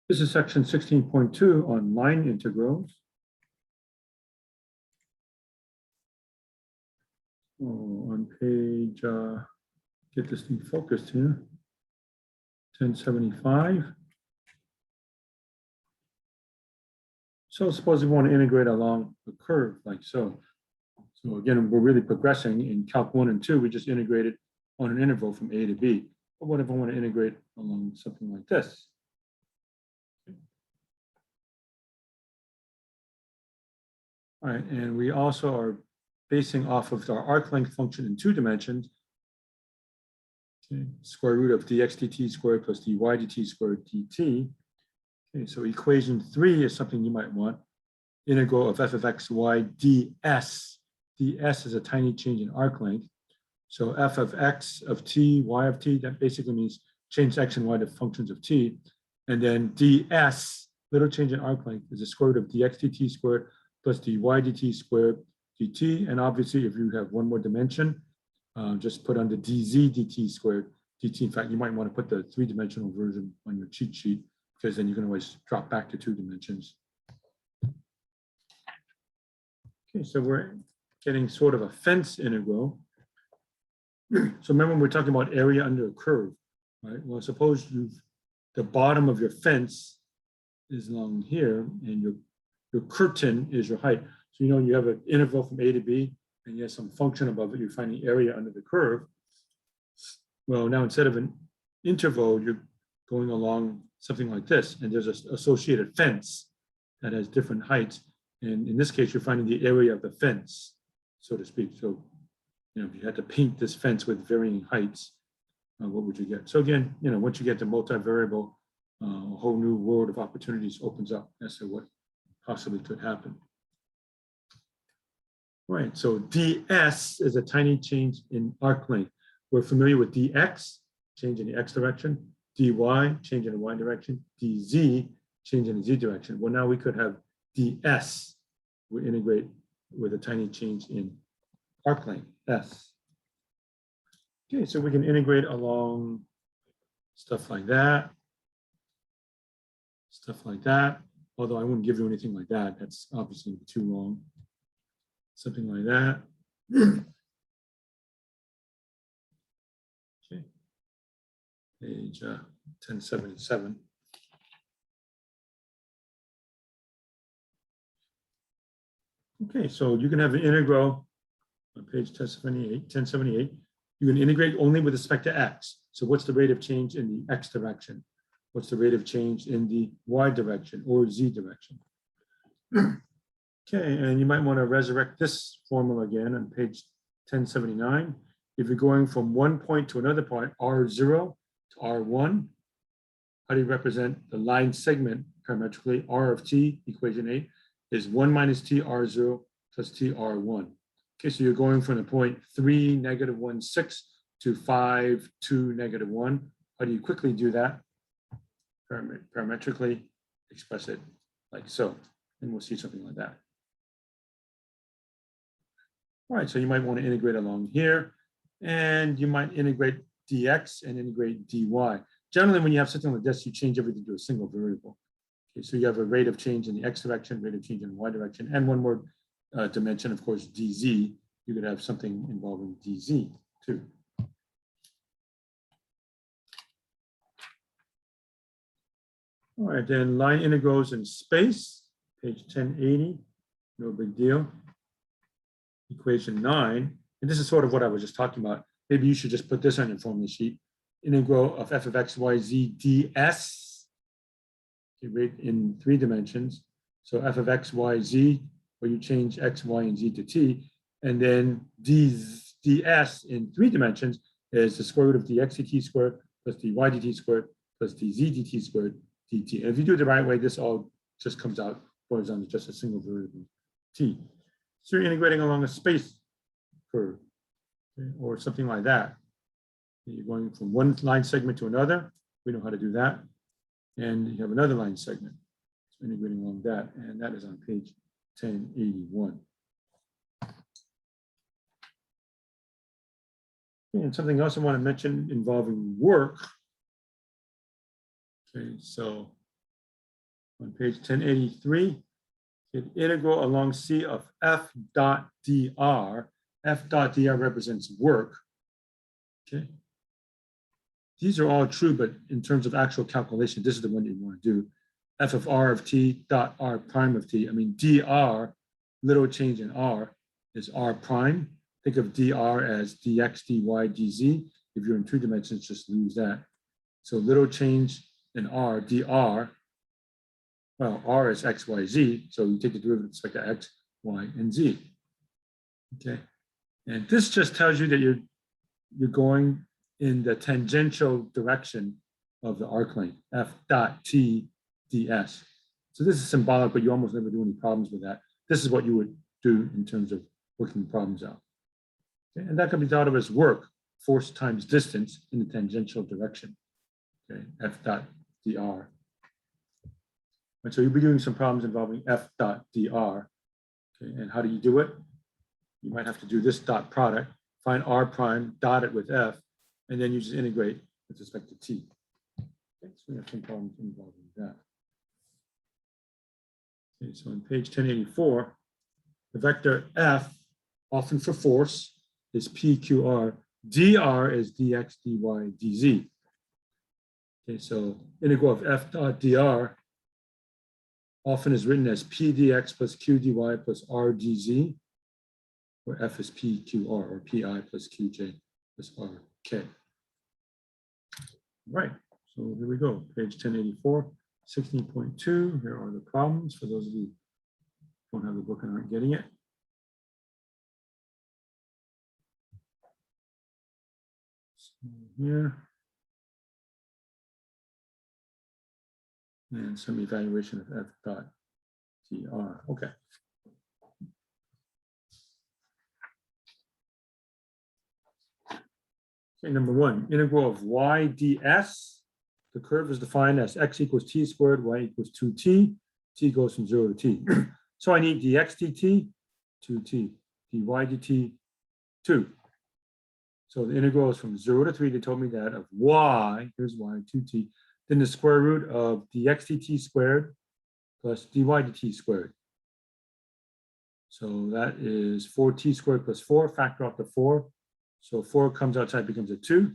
This is section 16.2 on line integrals. On page, get this thing focused here, 1075. So suppose we want to integrate along a curve like so. So again, we're really progressing. In Calc 1 and 2, we just integrated on an interval from A to B. But what if I want to integrate along something like this? All right, and we also are basing off of our arc length function in 2 dimensions. Okay, square root of dx dt squared plus dy dt squared dt. Okay, so equation 3 is something you might want. Integral of f of x y ds. ds is a tiny change in arc length. So f of x of t, y of t, that basically means change x and y to functions of t. And then ds, little change in arc length, is the square root of dx dt squared plus dy dt squared dt. And obviously, if you have one more dimension, just put under dz dt squared dt. In fact, you might want to put the 3-dimensional version on your cheat sheet, because then you can always drop back to 2 dimensions. Okay, so we're getting sort of a fence integral. So remember, we're talking about area under a curve, right? Well, suppose the bottom of your fence is along here, and your curtain is your height. So you have an interval from A to B, and you have some function above it. You find the area under the curve. Well, now instead of an interval, you're going along something like this, and there's an associated fence that has different heights. And in this case, you're finding the area of the fence, so to speak. So, if you had to paint this fence with varying heights, what would you get? So again, once you get to multivariable, a whole new world of opportunities opens up as to what possibly could happen. Right, so ds is a tiny change in arc length. We're familiar with dx, change in the x direction, dy, change in the y direction, dz, change in the z direction. Well, now we could have ds, we integrate with a tiny change in arc length, s. Okay, so we can integrate along stuff like that, although I wouldn't give you anything like that. That's obviously too long. Something like that. Okay, page 1077. Okay, so you can have an integral on page 1078. You can integrate only with respect to x. So what's the rate of change in the x direction? What's the rate of change in the y direction or z direction? Okay, and you might want to resurrect this formula again on page 1079. If you're going from one point to another point, R0 to R1, how do you represent the line segment parametrically? R of t, equation 8, is 1 minus t R0 plus t R1. Okay, so you're going from the point 3, negative 1, 6 to 5, 2, negative 1. How do you quickly do that? Parametrically express it like so, and we'll see something like that. All right, so you might want to integrate along here, and you might integrate dx and integrate dy. Generally, when you have something like this, you change everything to a single variable. Okay, so you have a rate of change in the x direction, rate of change in the y direction, and one more dimension, of course, dz. You could have something involving dz too. All right, then line integrals in space, page 1080, no big deal. Equation 9, and this is sort of what I was just talking about. Maybe you should just put this on your formula sheet. Integral of f of x, y, z, ds, okay, in 3 dimensions. So f of x, y, z, where you change x, y, and z to t, and then ds in 3 dimensions is the square root of dx dt squared plus dy dt squared plus dz dt squared dt. And if you do it the right way, this all just comes out, boils down to just a single variable, t. So you're integrating along a space curve, okay, or something like that. You're going from one line segment to another. We know how to do that. And you have another line segment. So integrating along that, and that is on page 1081. Okay, and something else I want to mention involving work. Okay, so On page 1083, the integral along C of f dot dr. F dot dr represents work. Okay. These are all true, but in terms of actual calculation, this is the one you want to do. F of r of t dot r prime of t. I mean, dr, little change in r, is r prime. Think of dr as dx, dy, dz. If you're in 2 dimensions, just lose that. So little change in r, dr, well, r is x, y, z. So you take the derivative with respect to x, y, and z. Okay. And this just tells you that you're going in the tangential direction of the arc length, f dot t ds. So this is symbolic, but you almost never do any problems with that. This is what you would do in terms of working problems out. Okay? And that can be thought of as work, force times distance in the tangential direction. Okay, f dot dr. And so you'll be doing some problems involving f dot dr. Okay, and how do you do it? You might have to do this dot product, find r prime, dot it with f, and then you just integrate with respect to t. Okay, so we have some problems involving that. Okay, so on page 1084, the vector f, often for force, is pqr. dr is dx, dy, dz. Okay, so integral of f dot dr often is written as p dx plus q dy plus r dz, where f is pqr, or pi plus qj plus rk. Right, so here we go, page 1084, 16.2. Here are the problems for those of you who don't have the book and aren't getting it. So here. And some evaluation of f dot dr. Okay. Okay, number 1, integral of y ds. The curve is defined as x equals t squared, y equals 2t. T goes from 0 to t. So I need dx dt, 2t, dy dt, 2. So the integral is from 0 to 3. They told me that of y, here's y, 2t. Then the square root of dx dt squared plus dy dt squared. So that is 4t squared plus 4, factor off the 4. So 4 comes outside, becomes a 2.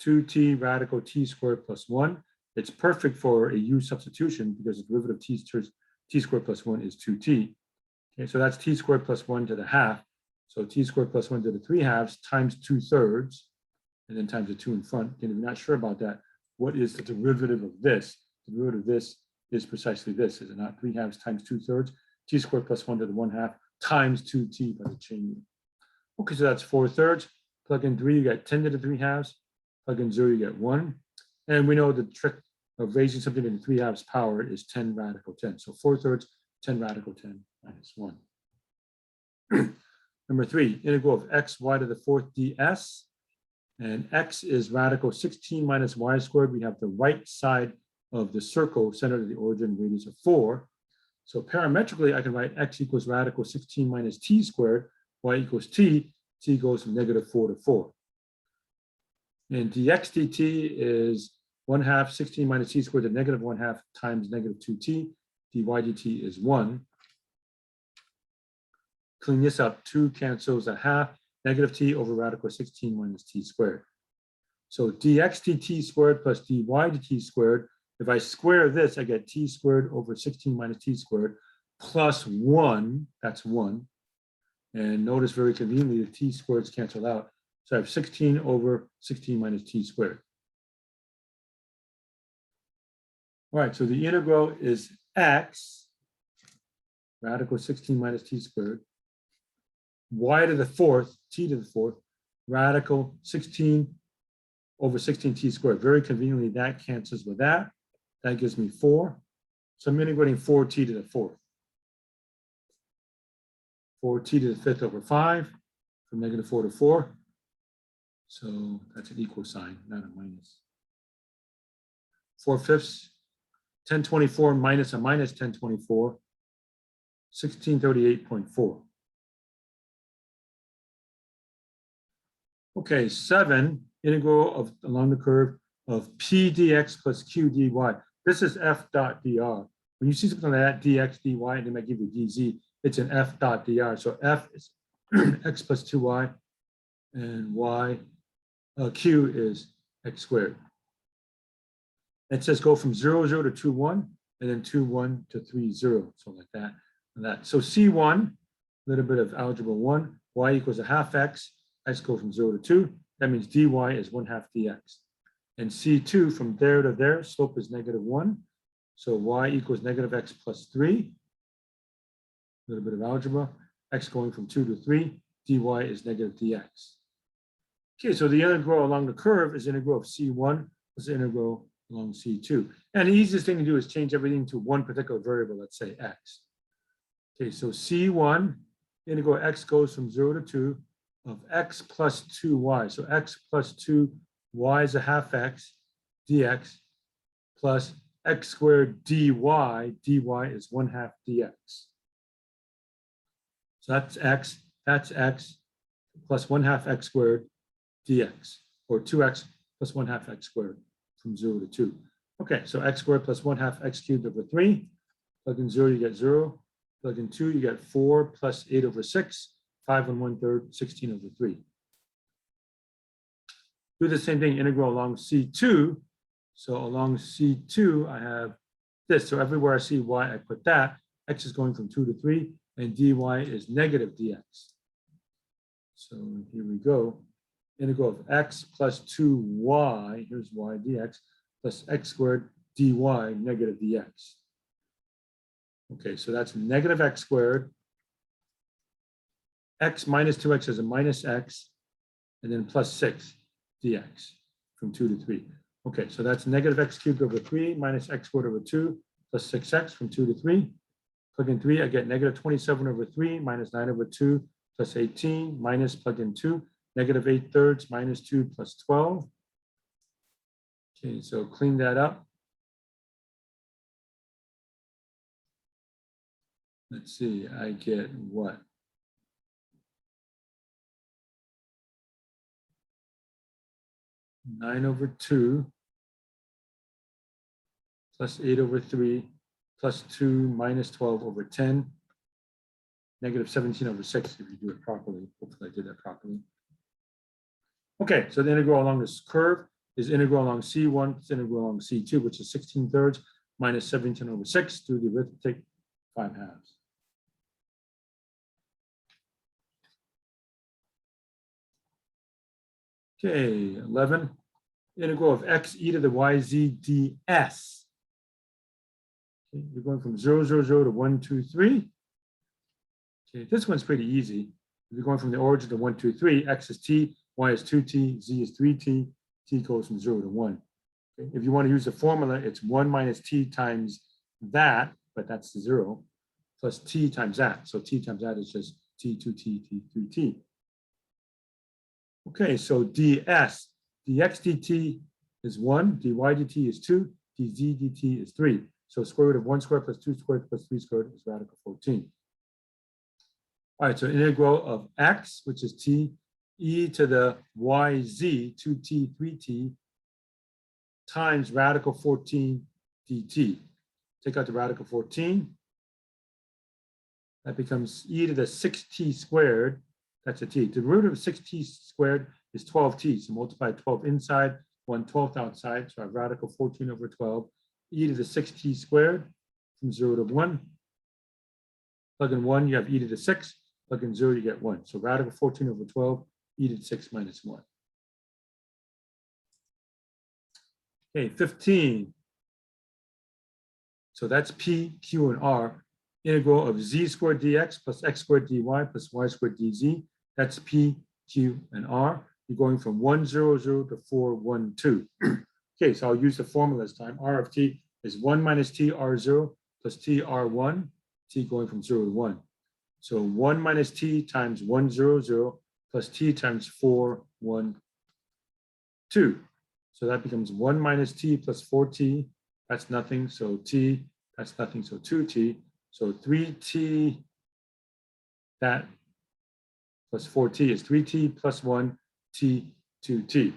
2t radical t squared plus 1. It's perfect for a u substitution because the derivative of t squared plus 1 is 2t. Okay, so that's t squared plus 1 to the half. So t squared plus 1 to the 3/2 times 2/3, and then times the 2 in front. And if you're not sure about that, what is the derivative of this? The derivative of this is precisely this, is it not? 3/2 times 2/3, t squared plus 1 to the 1/2 times 2t by the chain rule. Okay, so that's 4/3. Plug in 3, you get 10 to the 3/2. Plug in 0, you get 1. And we know the trick of raising something in the 3/2 power is 10 radical 10. So 4/3, 10 radical 10 minus 1. Number 3, integral of x y to the 4th ds. And x is radical 16 minus y squared. We have the right side of the circle centered at the origin, radius of 4. So parametrically, I can write x equals radical 16 minus t squared, y equals t. T goes from -4 to 4. And dx dt is 1/2 16 minus t squared to -1/2 times -2t. dy dt is 1. Clean this up, 2 cancels a half, -t over radical 16 minus t squared. So dx dt squared plus dy dt squared, if I square this, I get t squared over 16 minus t squared plus 1, that's 1. And notice very conveniently, the t squareds cancel out. So I have 16 over 16 minus t squared. All right, so the integral is x, radical 16 minus t squared, y to the 4th, t to the 4th, radical 16 over 16t squared. Very conveniently, that cancels with that. That gives me 4. So I'm integrating 4t to the 4th. 4t to the 5th over 5, from -4 to 4. So that's an equal sign, not a minus. 4/5, 1024 minus a minus 1024, 1638.4. Okay, 7, integral of along the curve of p dx plus q dy. This is f dot dr. when you see something like that, dx, dy, and they might give you dz, it's an f dot dr. So f is x plus 2y, and y, q is x squared. It says go from 0, 0 to 2, 1, and then 2, 1 to 3, 0, so like that. And that. So C1, a little bit of algebra 1, y equals a half x, x go from 0 to 2. That means dy is 1/2 dx. And C2, from there to there, slope is -1. So y equals -x plus 3. A little bit of algebra. X going from 2 to 3, dy is -dx. Okay, so the integral along the curve is integral of C1 plus the integral along C2. And the easiest thing to do is change everything to one particular variable, let's say x. Okay, so C1, integral x goes from 0 to 2 of x plus 2y. So x plus 2, y is a half x, dx, plus x squared dy, dy is 1/2 dx. So that's x plus 1/2 x squared dx, or 2x plus 1/2 x squared from 0 to 2. Okay, so x squared plus 1/2 x cubed over 3. Plug in 0, you get 0. Plug in 2, you get 4 plus 8 over 6. 5 and 1/3, 16 over 3. Do the same thing, integral along C2. So along C2, I have this. So everywhere I see y, I put that. X is going from 2 to 3, and dy is -dx. So here we go. Integral of x plus 2y, here's y dx, plus x squared dy -dx. Okay, so that's -x squared. X minus 2x is a minus x, and then plus 6 dx from 2 to 3. Okay, so that's -x cubed over 3 minus x squared over 2 plus 6x from 2 to 3. Plug in 3, I get -27 over 3 minus 9 over 2 plus 18 minus plug in 2, -8/3 minus 2 plus 12. Okay, so clean that up. Let's see, I get what? Nine over 2 plus 8 over 3 plus 2 minus 12 over 10, -17 over 6 if you do it properly. Hopefully I did that properly. Okay, so the integral along this curve is integral along C1 plus integral along C2, which is 16/3 minus 17 over 6. Do the arithmetic, 5/2. Okay, 11. Integral of x e to the yz ds. Okay, you're going from 0, 0, 0 to 1, 2, 3. Okay, this one's pretty easy. If you're going from the origin to 1, 2, 3, x is t, y is 2t, z is 3t, t goes from 0 to 1. Okay, if you want to use the formula, it's 1 minus t times that, but that's 0, plus t times that. So t times that is just t, 2t, t, 3t. Okay, so ds, dx dt is 1, dy dt is 2, dz dt is 3. So square root of 1 squared plus 2 squared plus 3 squared is radical 14. All right, so integral of x, which is t, e to the yz, 2t, 3t, times radical 14 dt. Take out the radical 14. That becomes e to the 6t squared. That's a t. The root of 6t squared is 12t. So multiply 12 inside, 1/12 outside. So I have radical 14 over 12. E to the 6t squared from 0 to 1. Plug in 1, you have e to the 6. Plug in 0, you get 1. So radical 14 over 12, e to the 6 minus 1. Okay, 15. So that's p, q, and r. Integral of z squared dx plus x squared dy plus y squared dz. That's p, q, and r. You're going from 1, 0, 0 to 4, 1, 2. Okay, so I'll use the formula this time. R of t is 1 minus t r0 plus t r1, t going from 0 to 1. So 1 minus t times 1, 0, 0 plus t times 4, 1, 2. So that becomes 1 minus t plus 4t. That's nothing. So t, that's nothing. So 2t. So 3t, that plus 4t is 3t plus 1, t, 2t.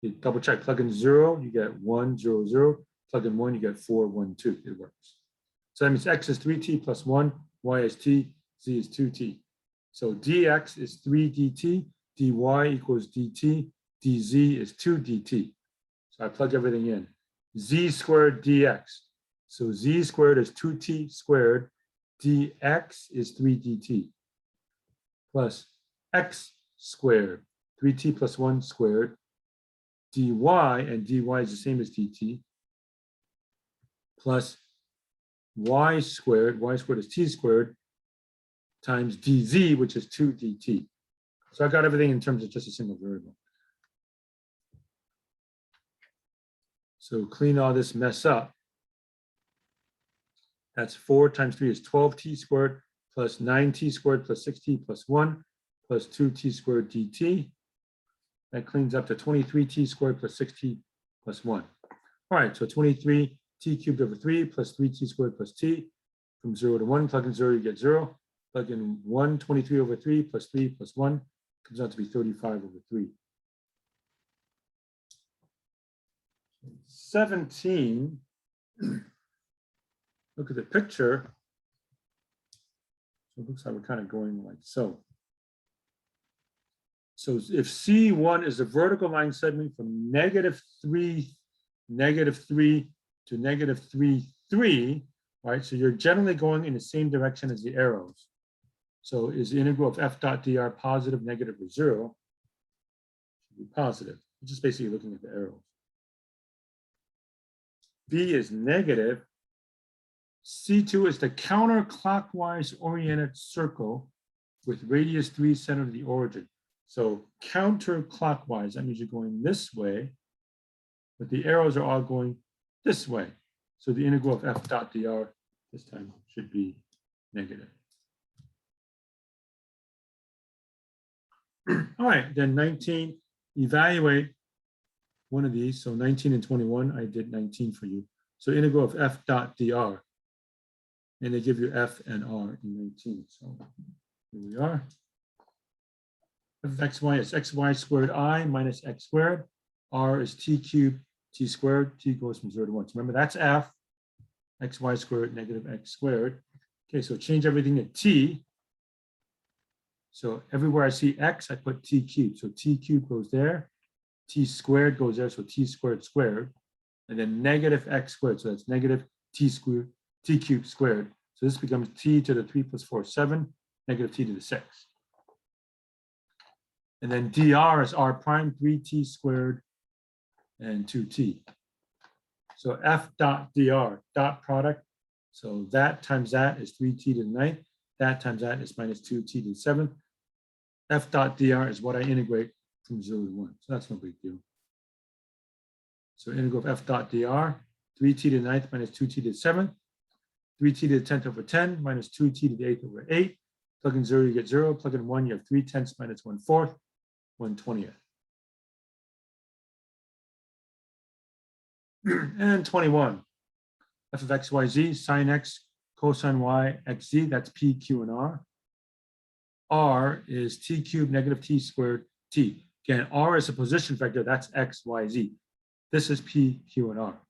You double check, plug in 0, you get 1, 0, 0. Plug in 1, you get 4, 1, 2. It works. So that means x is 3t plus 1, y is t, z is 2t. So dx is 3 dt, dy equals dt, dz is 2 dt. So I plug everything in. Z squared dx. So z squared is 2t squared, dx is 3 dt, plus x squared, 3t plus 1 squared, dy, and dy is the same as dt, plus y squared is t squared, times dz, which is 2 dt. So I got everything in terms of just a single variable. So clean all this mess up. That's 4 times 3 is 12t squared plus 9t squared plus 6t plus 1 plus 2t squared dt. That cleans up to 23t squared plus 6t plus 1. All right, so 23t cubed over 3 plus 3t squared plus t. From 0 to 1, plug in 0, you get 0. Plug in 1, 23 over 3 plus 3 plus 1 comes out to be 35 over 3. 17, look at the picture. So it looks like we're kind of going like so. So if C1 is a vertical line segment from -3 to -3, 3, right? So you're generally going in the same direction as the arrows. So is the integral of f dot dr positive, negative, or 0? Should be positive. You're just basically looking at the arrows. B is negative. C2 is the counterclockwise oriented circle with radius 3 center of the origin. So counterclockwise, that means you're going this way, but the arrows are all going this way. So the integral of f dot dr this time should be negative. All right, then 19, evaluate one of these. So 19 and 21, I did 19 for you. So integral of f dot dr. And they give you f and r in 19. So here we are. F of xy is xy squared I minus x squared. R is t cubed t squared. T goes from 0 to 1. So remember, that's f, xy squared negative x squared. Okay, so change everything to t. So everywhere I see x, I put t cubed. So t cubed goes there. T squared goes there, so t squared squared. And then negative x squared. So that's negative t squared, t cubed squared. So this becomes t to the 3 plus 4, 7, negative t to the 6. And then dr is r prime, 3t squared and 2t. So f dot dr, dot product. So that times that is 3t to the 9th. That times that is minus 2t to the 7th. F dot dr is what I integrate from 0 to 1. So that's no big deal. So integral of f dot dr, 3t to the 9th minus 2t to the 7th. 3t to the 10th over 10 minus 2t to the 8th over 8. Plug in 0, you get 0. Plug in 1, you have 3/10 minus 1/4, 1/20. And 21. F of x, y, z, sine x, cosine y, x, z. That's p, q, and r. R is t cubed negative t squared t. Again, r is a position vector. That's x, y, z. This is p, q, and r.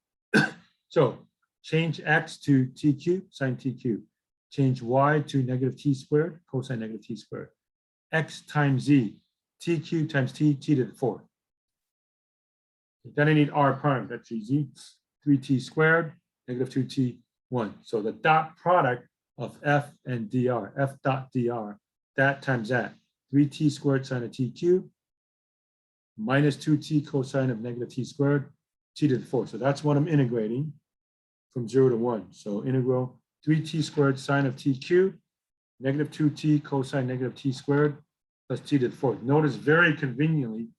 So change x to t cubed, sine t cubed. Change y to negative t squared, cosine negative t squared. X times z, t cubed times t, t to the 4th. Then I need r prime, that's easy. 3t squared, negative 2t, 1. So the dot product of f and dr, f dot dr, that times that. 3t squared sine of t cubed, minus 2t cosine of negative t squared, t to the 4th. So that's what I'm integrating from 0 to 1. So integral 3t squared sine of t cubed, negative 2t cosine negative t squared, plus t to the 4th. Notice very conveniently,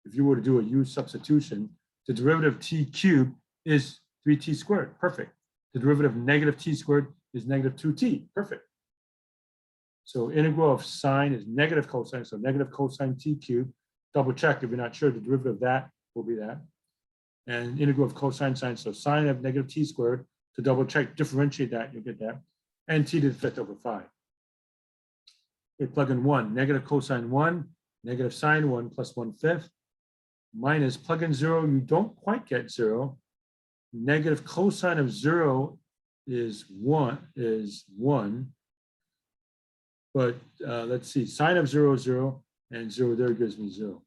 if you were to do a u substitution, the derivative of t cubed is 3t squared. Perfect. The derivative of negative t squared is negative 2t. Perfect. So integral of sine is negative cosine. So negative cosine t cubed. Double check if you're not sure. The derivative of that will be that. And integral of cosine sine. So sine of negative t squared. To double check, differentiate that, you'll get that. And t to the 5th over 5. Okay, plug in 1. Negative cosine 1, negative sine 1 plus 1/5. Minus plug in 0, you don't quite get 0. negative cosine of 0 is 1. But let's see, sine of 0 is 0, and 0 there gives me 0.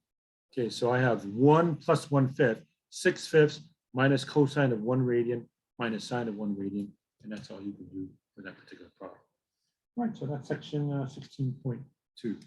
Okay, so I have 1 plus 1/5, 6/5 minus cosine of 1 radian minus sine of 1 radian, and that's all you can do for that particular problem. All right, so that's section 16.2.